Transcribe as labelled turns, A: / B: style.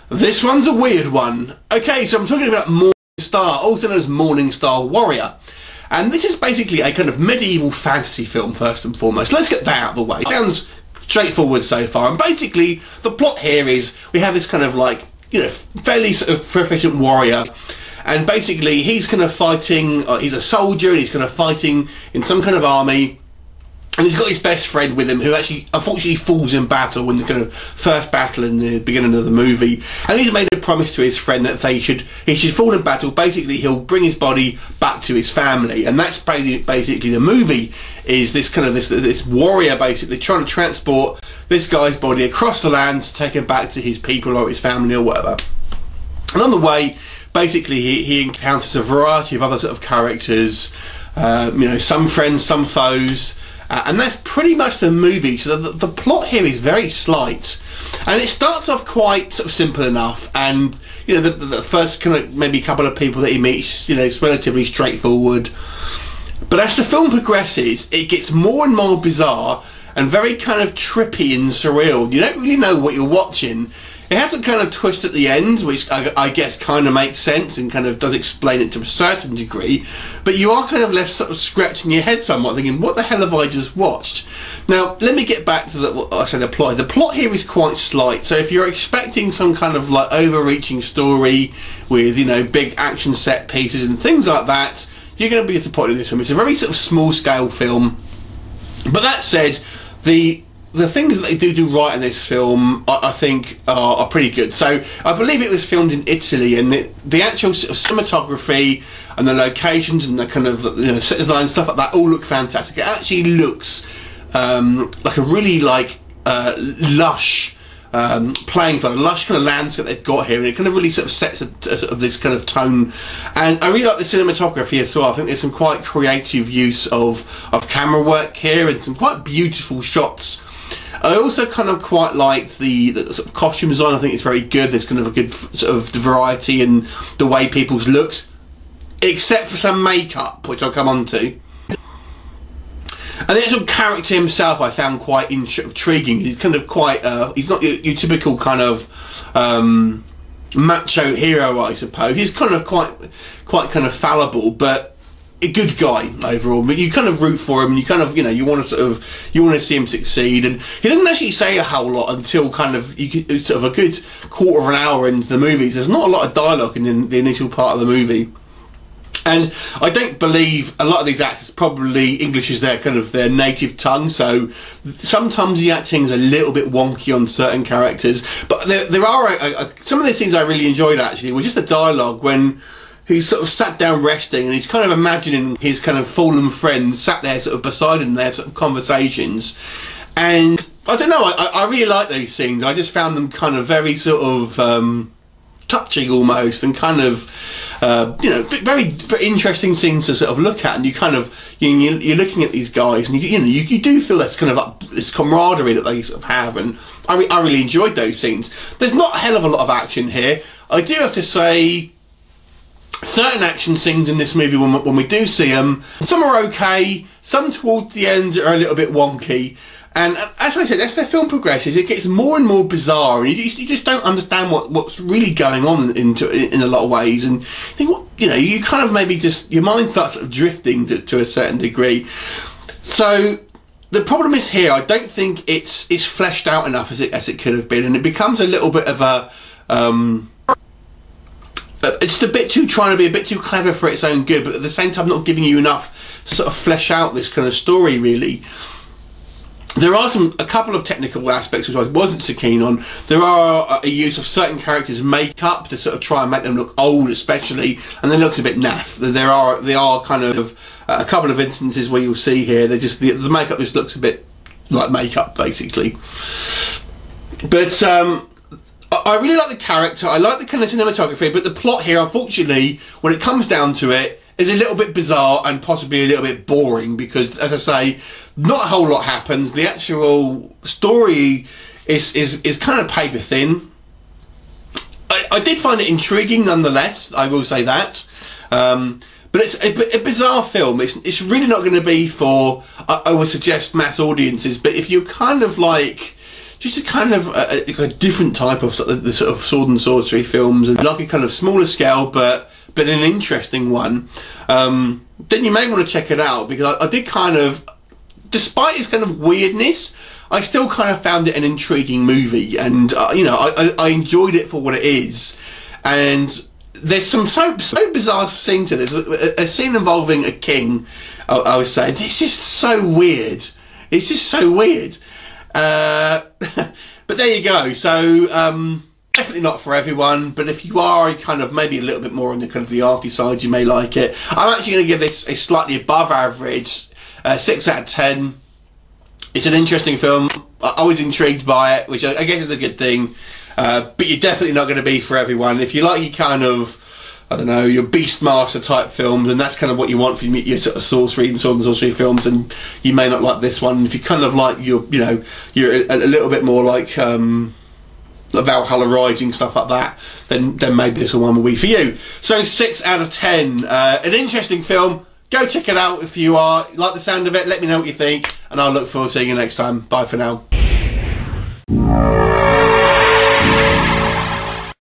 A: This one's a weird one. Okay, so I'm talking about Morning Star, also known as Morning Star Warrior. And this is basically a kind of medieval fantasy film, first and foremost. Let's get that out of the way. Sounds straightforward so far. And basically, the plot here is we have this kind of like, you know, fairly sort of proficient warrior. And basically, he's kind of fighting, he's a soldier, and he's kind of fighting in some kind of army. And he's got his best friend with him, who actually, unfortunately, falls in battle in the kind of first battle in the beginning of the movie. And he's made a promise to his friend that he should fall in battle. Basically, he'll bring his body back to his family, and that's basically the movie. Is this kind of this warrior basically trying to transport this guy's body across the land to take him back to his people or his family or whatever. And on the way, basically, he encounters a variety of other sort of characters. You know, some friends, some foes. And that's pretty much the movie. So the plot here is very slight, and it starts off quite sort of simple enough. And you know, the first kind of maybe couple of people that he meets, you know, it's relatively straightforward. But as the film progresses, it gets more and more bizarre and very kind of trippy and surreal. You don't really know what you're watching. It has a kind of twist at the end, which I guess kind of makes sense and kind of does explain it to a certain degree, but you are kind of left sort of scratching your head somewhat, thinking, what the hell have I just watched? Now, let me get back to the plot. The plot here is quite slight, so if you're expecting some kind of like overreaching story with, you know, big action set pieces and things like that, you're going to be disappointed in this film. It's a very sort of small scale film, but that said, the things that they do right in this film, I think, are pretty good. So I believe it was filmed in Italy, and the actual sort of cinematography and the locations and the kind of, you know, set design and stuff like that all look fantastic. It actually looks like a really lush playing field, a lush kind of landscape they've got here, and it kind of really sort of sets this kind of tone. And I really like the cinematography as well. I think there's some quite creative use of camera work here and some quite beautiful shots. I also kind of quite liked the sort of costume design. I think it's very good. There's kind of a good sort of variety in the way people's looks, except for some makeup, which I'll come on to. And the actual character himself I found quite intriguing. He's kind of quite, he's not your typical kind of macho hero, I suppose. He's kind of quite kind of fallible, but a good guy overall. But you kind of root for him, and you kind of, you know, you want to see him succeed. And he doesn't actually say a whole lot until kind of sort of a good quarter of an hour into the movie. There's not a lot of dialogue in the initial part of the movie. And I don't believe a lot of these actors, probably English is their native tongue, so sometimes the acting is a little bit wonky on certain characters. But there are some of the things I really enjoyed actually were just the dialogue when he sort of sat down resting, and he's kind of imagining his kind of fallen friend sat there sort of beside him, their sort of conversations. And I don't know, I really like those scenes. I just found them kind of very sort of touching almost, and kind of you know, very interesting scenes to sort of look at. And you kind of you're looking at these guys, and you do feel this kind of like this camaraderie that they sort of have, and I really enjoyed those scenes. There's not a hell of a lot of action here. I do have to say, certain action scenes in this movie, when we do see them, some are okay, some towards the end are a little bit wonky. And as I said, as the film progresses, it gets more and more bizarre, and you just don't understand what's really going on in a lot of ways. And you think, what, you know, you kind of maybe just, your mind starts sort of drifting to a certain degree. So the problem is here, I don't think it's fleshed out enough as it could have been, and it becomes a little bit of a it's a bit too, trying to be a bit too clever for its own good, but at the same time not giving you enough to sort of flesh out this kind of story really. There are a couple of technical aspects which I wasn't so keen on. There are a use of certain characters' makeup to sort of try and make them look old, especially, and it looks a bit naff. There are kind of a couple of instances where you'll see here the makeup just looks a bit like makeup basically. But I really like the character. I like the kind of cinematography, but the plot here, unfortunately, when it comes down to it, is a little bit bizarre and possibly a little bit boring, because, as I say, not a whole lot happens. The actual story is kind of paper thin. I did find it intriguing nonetheless, I will say that. But it's a bizarre film. It's really not going to be for, I would suggest, mass audiences. But if you're kind of like just a kind of a different type of the sort of sword and sorcery films, and like a kind of smaller scale, but an interesting one, then you may want to check it out, because I did kind of, despite its kind of weirdness, I still kind of found it an intriguing movie, and you know, I enjoyed it for what it is. And there's some so bizarre scenes in it. A scene involving a king, I was saying, it's just so weird. It's just so weird. But there you go. So definitely not for everyone, but if you are kind of maybe a little bit more on the kind of the arty side, you may like it. I'm actually going to give this a slightly above average 6 out of 10. It's an interesting film. I was intrigued by it, which I guess is a good thing. But you're definitely not going to be for everyone. If you like your kind of, I don't know, your Beastmaster type films, and that's kind of what you want from your sort of sorcery and sword and sorcery films, and you may not like this one. If you kind of like your, you know, you're a little bit more like Valhalla Rising, stuff like that, then maybe this one will be for you. So 6 out of 10. An interesting film. Go check it out if you like the sound of it. Let me know what you think, and I'll look forward to seeing you next time. Bye for now.